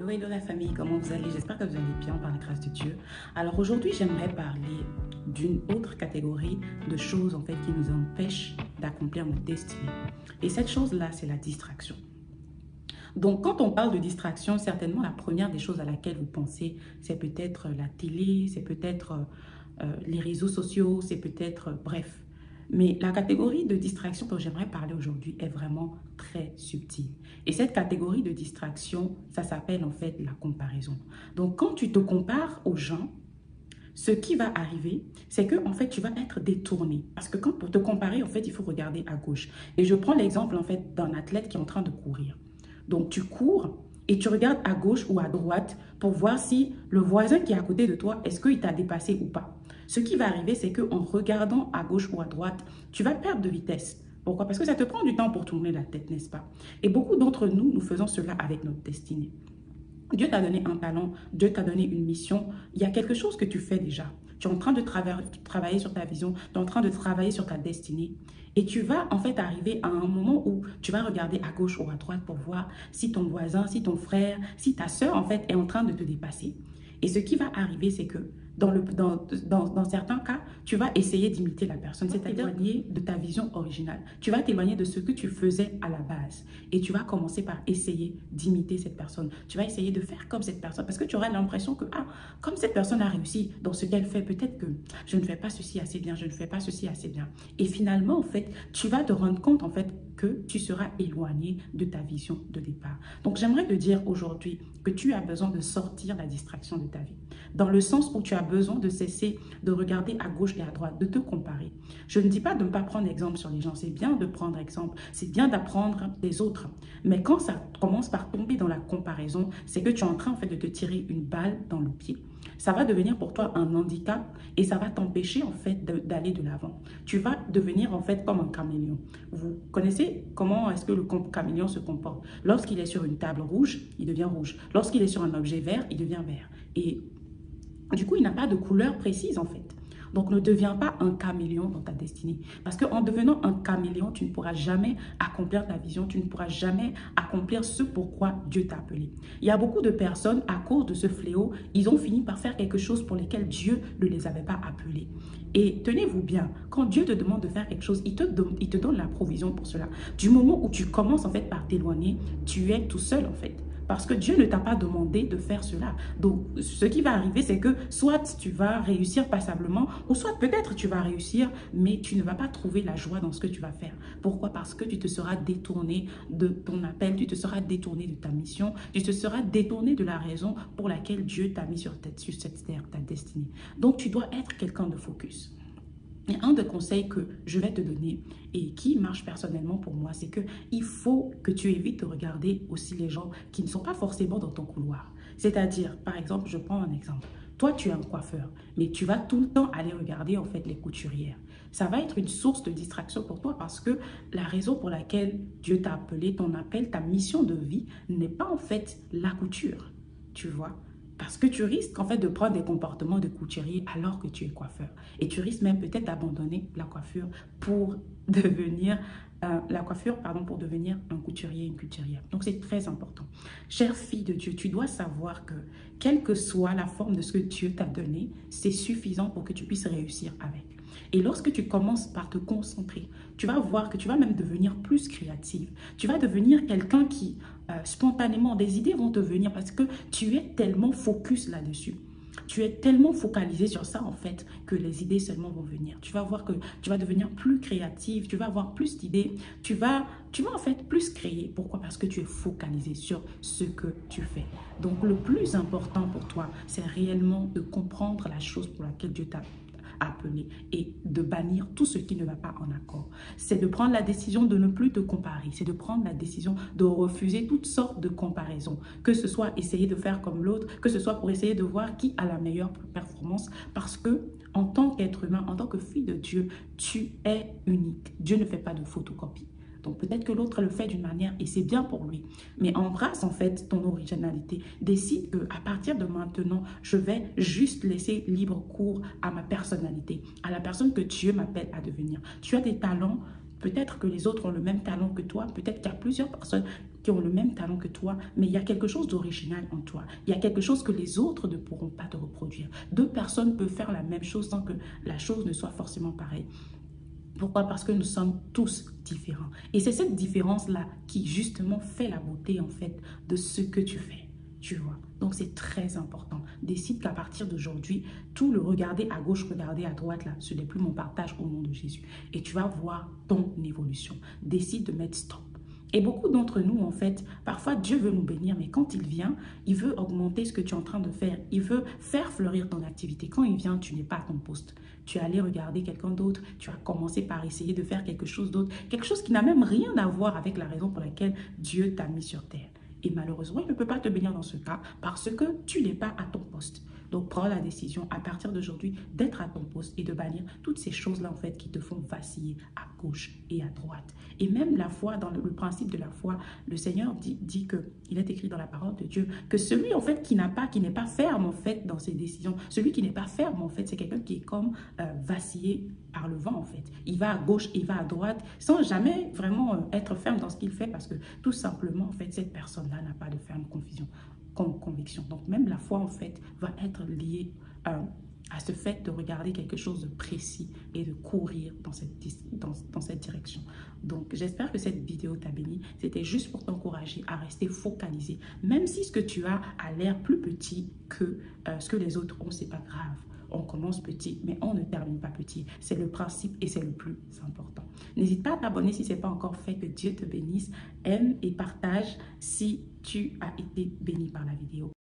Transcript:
Hello, hello la famille, comment vous allez? J'espère que vous allez bien par la grâce de Dieu. Alors aujourd'hui, j'aimerais parler d'une autre catégorie de choses en fait qui nous empêchent d'accomplir notre destinée. Et cette chose-là, c'est la distraction. Donc quand on parle de distraction, certainement la première des choses à laquelle vous pensez, c'est peut-être la télé, c'est peut-être les réseaux sociaux, c'est peut-être, bref. Mais la catégorie de distraction dont j'aimerais parler aujourd'hui est vraiment très subtile. Et cette catégorie de distraction, ça s'appelle en fait la comparaison. Donc quand tu te compares aux gens, ce qui va arriver, c'est que en fait tu vas être détourné. Parce que quand pour te comparer, en fait, il faut regarder à gauche. Et je prends l'exemple en fait d'un athlète qui est en train de courir. Donc tu cours et tu regardes à gauche ou à droite pour voir si le voisin qui est à côté de toi, est-ce qu'il t'a dépassé ou pas. Ce qui va arriver, c'est qu'en regardant à gauche ou à droite, tu vas perdre de vitesse. Pourquoi? Parce que ça te prend du temps pour tourner la tête, n'est-ce pas? Et beaucoup d'entre nous, nous faisons cela avec notre destinée. Dieu t'a donné un talent, Dieu t'a donné une mission. Il y a quelque chose que tu fais déjà. Tu es en train de travailler sur ta vision, tu es en train de travailler sur ta destinée. Et tu vas en fait arriver à un moment où tu vas regarder à gauche ou à droite pour voir si ton voisin, si ton frère, si ta soeur en fait est en train de te dépasser. Et ce qui va arriver, c'est que dans certains cas, tu vas essayer d'imiter la personne, c'est-à-dire t'éloigner de ta vision originale. Tu vas t'éloigner de ce que tu faisais à la base. Et tu vas commencer par essayer d'imiter cette personne. Tu vas essayer de faire comme cette personne parce que tu auras l'impression que, ah, comme cette personne a réussi dans ce qu'elle fait, peut-être que je ne fais pas ceci assez bien, je ne fais pas ceci assez bien. Et finalement, en fait, tu vas te rendre compte, en fait, que tu seras éloigné de ta vision de départ. Donc, j'aimerais te dire aujourd'hui que tu as besoin de sortir la distraction de ta vie. Dans le sens où tu as besoin de cesser de regarder à gauche et à droite, de te comparer. Je ne dis pas de ne pas prendre exemple sur les gens, c'est bien de prendre exemple, c'est bien d'apprendre des autres. Mais quand ça commence par tomber dans la comparaison, c'est que tu es en train en fait de te tirer une balle dans le pied. Ça va devenir pour toi un handicap et ça va t'empêcher en fait d'aller de l'avant. Tu vas devenir en fait comme un caméléon. Vous connaissez comment est-ce que le caméléon se comporte? Lorsqu'il est sur une table rouge, il devient rouge. Lorsqu'il est sur un objet vert, il devient vert. Et du coup, il n'a pas de couleur précise en fait. Donc, ne deviens pas un caméléon dans ta destinée. Parce qu'en devenant un caméléon, tu ne pourras jamais accomplir ta vision. Tu ne pourras jamais accomplir ce pourquoi Dieu t'a appelé. Il y a beaucoup de personnes, à cause de ce fléau, ils ont fini par faire quelque chose pour lesquels Dieu ne les avait pas appelés. Et tenez-vous bien, quand Dieu te demande de faire quelque chose, il te donne la provision pour cela. Du moment où tu commences en fait par t'éloigner, tu es tout seul en fait. Parce que Dieu ne t'a pas demandé de faire cela. Donc, ce qui va arriver, c'est que soit tu vas réussir passablement, ou soit peut-être tu vas réussir, mais tu ne vas pas trouver la joie dans ce que tu vas faire. Pourquoi? Parce que tu te seras détourné de ton appel, tu te seras détourné de ta mission, tu te seras détourné de la raison pour laquelle Dieu t'a mis sur cette terre, ta destinée. Donc, tu dois être quelqu'un de focus. Et un des conseils que je vais te donner et qui marche personnellement pour moi, c'est qu'il faut que tu évites de regarder aussi les gens qui ne sont pas forcément dans ton couloir. C'est-à-dire, par exemple, je prends un exemple. Toi, tu es un coiffeur, mais tu vas tout le temps aller regarder en fait les couturières. Ça va être une source de distraction pour toi parce que la raison pour laquelle Dieu t'a appelé, ton appel, ta mission de vie n'est pas en fait la couture, tu vois. Parce que tu risques en fait de prendre des comportements de couturier alors que tu es coiffeur. Et tu risques même peut-être d'abandonner la coiffure pour devenir pour devenir un couturier, une couturière. Donc c'est très important. Chère fille de Dieu, tu dois savoir que quelle que soit la forme de ce que Dieu t'a donné, c'est suffisant pour que tu puisses réussir avec. Et lorsque tu commences par te concentrer, tu vas voir que tu vas même devenir plus créative. Tu vas devenir quelqu'un qui, spontanément, des idées vont te venir parce que tu es tellement focus là-dessus. Tu es tellement focalisé sur ça, en fait, que les idées seulement vont venir. Tu vas voir que tu vas devenir plus créative, tu vas avoir plus d'idées, tu vas en fait plus créer. Pourquoi? Parce que tu es focalisé sur ce que tu fais. Donc, le plus important pour toi, c'est réellement de comprendre la chose pour laquelle Dieu t'a appelé et de bannir tout ce qui ne va pas en accord. C'est de prendre la décision de ne plus te comparer, c'est de prendre la décision de refuser toutes sortes de comparaisons, que ce soit essayer de faire comme l'autre, que ce soit pour essayer de voir qui a la meilleure performance, parce que en tant qu'être humain, en tant que fille de Dieu, tu es unique. Dieu ne fait pas de photocopie. Donc peut-être que l'autre le fait d'une manière et c'est bien pour lui. Mais embrasse en fait ton originalité. Décide qu'à partir de maintenant, je vais juste laisser libre cours à ma personnalité, à la personne que Dieu m'appelle à devenir. Tu as des talents. Peut-être que les autres ont le même talent que toi. Peut-être qu'il y a plusieurs personnes qui ont le même talent que toi, mais il y a quelque chose d'original en toi. Il y a quelque chose que les autres ne pourront pas te reproduire. Deux personnes peuvent faire la même chose sans que la chose ne soit forcément pareille. Pourquoi? Parce que nous sommes tous différents. Et c'est cette différence-là qui justement fait la beauté en fait de ce que tu fais. Tu vois. Donc c'est très important. Décide qu'à partir d'aujourd'hui, tout le regarder à gauche, regarder à droite, là, ce n'est plus mon partage au nom de Jésus. Et tu vas voir ton évolution. Décide de mettre stop. Et beaucoup d'entre nous, en fait, parfois Dieu veut nous bénir, mais quand il vient, il veut augmenter ce que tu es en train de faire. Il veut faire fleurir ton activité. Quand il vient, tu n'es pas à ton poste. Tu es allé regarder quelqu'un d'autre, tu as commencé par essayer de faire quelque chose d'autre, quelque chose qui n'a même rien à voir avec la raison pour laquelle Dieu t'a mis sur terre. Et malheureusement, il ne peut pas te bénir dans ce cas parce que tu n'es pas à ton poste. Donc, prends la décision à partir d'aujourd'hui d'être à ton poste et de bannir toutes ces choses-là en fait qui te font vaciller à gauche et à droite. Et même la foi, dans le principe de la foi, le Seigneur dit que, il est écrit dans la parole de Dieu, que celui en fait qui n'est pas ferme en fait dans ses décisions, celui qui n'est pas ferme en fait, c'est quelqu'un qui est comme vacillé par le vent en fait. Il va à gauche, il va à droite, sans jamais vraiment être ferme dans ce qu'il fait parce que tout simplement en fait, cette personne-là n'a pas de ferme conviction. Donc même la foi en fait va être liée à ce fait de regarder quelque chose de précis et de courir dans cette direction. Donc j'espère que cette vidéo t'a béni. C'était juste pour t'encourager à rester focalisé. Même si ce que tu as a l'air plus petit que ce que les autres ont, c'est pas grave. On commence petit, mais on ne termine pas petit. C'est le principe et c'est le plus important. N'hésite pas à t'abonner si ce n'est pas encore fait. Que Dieu te bénisse. Aime et partage si tu as été béni par la vidéo.